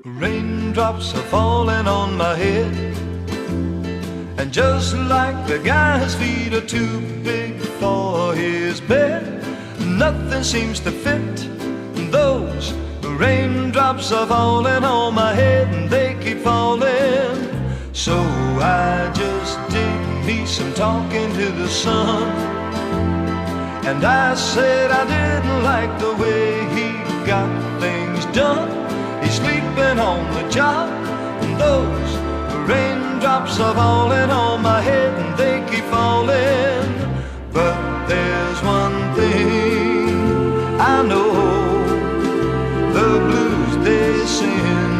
Raindrops are falling on my head, and just like the guy's feet are too big for his bed, nothing seems to fit. Those raindrops are falling on my head, and they keep falling. So I just did me some talking to the sun, and I said I didn't like the way he got things done. He's sleeping on the job, and those raindrops are falling on my head, and they keep falling. But there's one thing I know, the blues they sing